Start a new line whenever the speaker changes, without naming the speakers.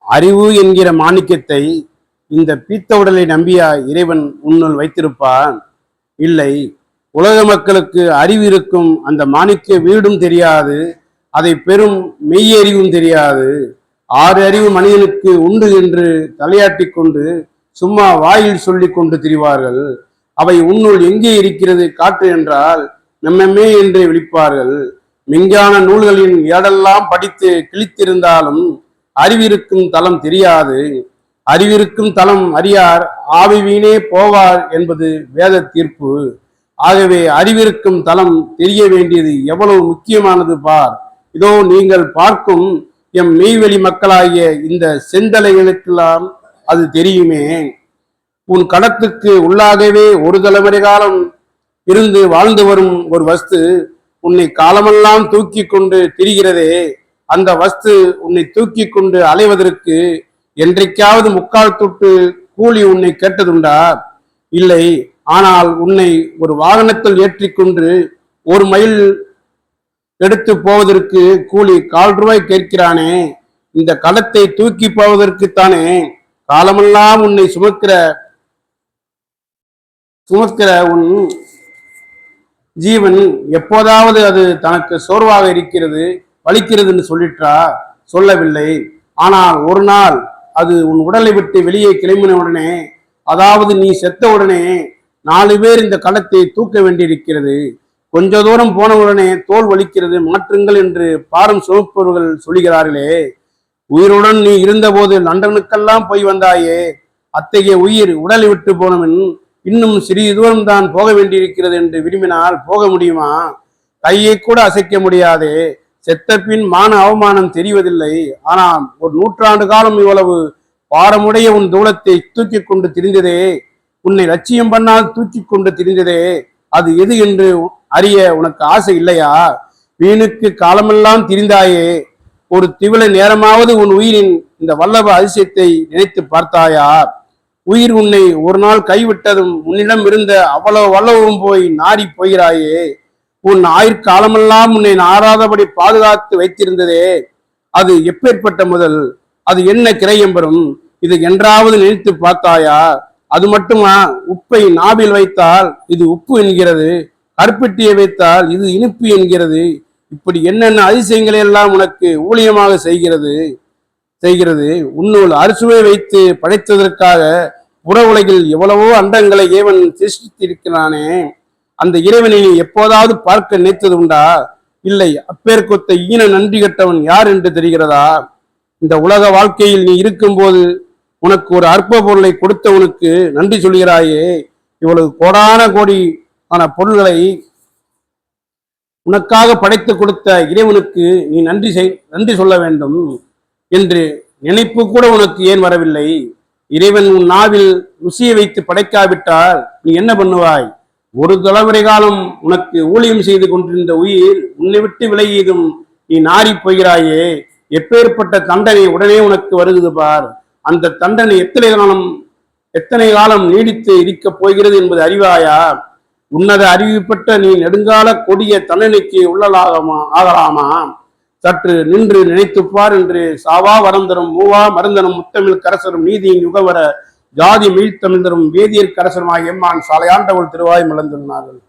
அறிவு என்கிற மாணிக்கத்தை இந்த பீத்த உடலை நம்பிய இறைவன் உன்னுள் வைத்திருப்பான்? இல்லை. உலக மக்களுக்கு அறிவு இருக்கும், அந்த மாணிக்க வீடும் தெரியாது, அதை பெரும் மெய்யறிவும் தெரியாது. 6 அறிவு மனிதனுக்கு உண்டு என்று தலையாட்டி கொண்டு சும்மா வாயில் சொல்லி கொண்டு திரிவார்கள். அவை உன்னுள் எங்கே இருக்கிறது காற்று என்றால் நம்மமே என்று விழிப்பார்கள். விஞ்ஞான நூல்களின் ஏடெல்லாம் படித்து கிழித்திருந்தாலும் அறிவிருக்கும் தலம் தெரியாது. அறிவிருக்கும் தலம் அறியார் ஆவி வீணே போவார் என்பது வேத தீர்ப்பு. ஆகவே அறிவிருக்கும் தலம் தெரிய வேண்டியது எவ்வளவு முக்கியமானது பார். இதோ நீங்கள் பார்க்கும் எம் மெய்வெளி மக்களாகிய இந்த செந்தலைகளுக்கெல்லாம் அது தெரியுமே. உன் கடத்துக்கு உள்ளாகவே ஒரு தலைமுறை காலம் இருந்து வாழ்ந்து வரும் ஒரு வஸ்து உன்னை காலமெல்லாம் தூக்கி கொண்டு திரிகிறதே, அந்த வஸ்து உன்னை தூக்கி கொண்டு அலைவதற்கு என்றைக்காவது முக்கால் தொட்டு கூலி உன்னை கேட்டதுண்டா? இல்லை. ஆனால் உன்னை ஒரு வாகனத்தில் ஏற்றிக்கொண்டு 1 மைல் எடுத்து போவதற்கு கூலி 4 ரூபாய் கேட்கிறானே, இந்த களத்தை தூக்கி போவதற்குத்தானே காலமெல்லாம் உன்னை சுமக்கிற உன் ஜீவன் எப்போதாவது அது தனக்கு சோர்வாக இருக்கிறது, வலிக்கிறதுன்னு சொல்லிட்டா? சொல்லவில்லை. ஆனால் ஒரு நாள் அது உன் உடலை விட்டு வெளியே கிளம்பின உடனே, அதாவது நீ செத்த உடனே 4 பேர் இந்த களத்தை தூக்க வேண்டியிருக்கிறது. கொஞ்ச தூரம் போன உடனே தோல் வலிக்கிறது, மாற்றுங்கள் என்று பாரம் சுமப்பவர்கள் சொல்கிறார்களே. உயிருடன் நீ இருந்தபோது லண்டனுக்கெல்லாம் போய் வந்தாயே, அத்தகைய உயிர் உடலை விட்டு போனவன் இன்னும் சிறிது தூரம் தான் போக வேண்டியிருக்கிறது என்று விரும்பினால் போக முடியுமா? கையை கூட அசைக்க முடியாதே. செத்த பின் மான அவமானம் தெரிவதில்லை. ஆனால் ஒரு 100 ஆண்டு காலம் இவ்வளவு பாரமுடைய உன் தூளத்தை தூக்கி கொண்டு திரிந்ததே, உன்னை லட்சியம் பண்ணால் தூக்கி கொண்டு திரிந்ததே, அது எது என்று அறிய உனக்கு ஆசை இல்லையா? வீணுக்கு காலமெல்லாம் திரிந்தாயே, ஒரு திவில நேரமாவது உன் உயிரின் இந்த வல்லப அதிசயத்தை நினைத்து பார்த்தாயா? உயிர் உன்னை ஒரு நாள் கைவிட்டதும் உன்னிடம் இருந்த அவ்வளவு வல்லவும் போய் நாரி போகிறாயே. உன் ஆயுட்காலமெல்லாம் உன்னை நாராதபடி பாதுகாத்து வைத்திருந்ததே, அது எப்பேற்பட்ட முதல்? அது என்ன கிரையம்பரும்? இது என்றாவது நினைத்து பார்த்தாயா? அது மட்டுமா? உப்பை நாவில் வைத்தால் இது உப்பு என்கிறது, கருப்பெட்டியை வைத்தால் இது இனிப்பு என்கிறது. இப்படி என்னென்ன அதிசயங்களை எல்லாம் உனக்கு ஊழியமாக செய்கிறது. உன்னுள் அறுசுவை வைத்து படைத்ததற்காக புற உலகில் எவ்வளவோ அண்டங்களை இறைவன் சிருஷ்டித்திருக்கிறானே, அந்த இறைவனை எப்போதாவது பார்க்க நினைத்தது உண்டா? இல்லை. அப்பேற்கொத்த ஈன நன்றி கட்டவன் யார் என்று தெரிகிறதா? இந்த உலக வாழ்க்கையில் நீ இருக்கும்போது உனக்கு ஒரு அற்ப பொருளை கொடுத்தவனுக்கு நன்றி சொல்கிறாயே. இவ்வளவு கோடான கோடி ஆன பொருள்களை உனக்காக படைத்து கொடுத்த இறைவனுக்கு நீ நன்றி சொல்ல வேண்டும் என்று நினைப்பு கூட உனக்கு ஏன் வரவில்லை? இறைவன் உன் நாவில் ருசியை வைத்து படைக்காவிட்டால் நீ என்ன பண்ணுவாய்? ஒரு தலைமுறை காலம் உனக்கு ஊழியம் செய்து கொண்டிருந்த உயிர் உன்னை விட்டு விலகியதும் நீ நாரி போகிறாயே. எப்பேற்பட்ட தண்டனை உடனே உனக்கு வருகிறது பார். அந்த தண்டனை எத்தனை காலம் நீடித்து இருக்கப் போகிறது என்பது அறிவாயா? உன்னத அறிவிப்பட்ட நீ நெடுங்கால கொடிய தண்டனைக்கு ஆகலாமா? சற்று நின்று நினைத்துப்பார் என்று சாவா வரம் தரும் மூவா மருந்தனும் முத்தமிழ் கரசரும் நீதியின் யுகவர ஜாதி மீழ்த்தமிழ்ந்தரும் வேதியர் கரசருமாய் எம்மான் சாலையாண்டவள் திருவாய் மலர்ந்துள்ளார்கள்.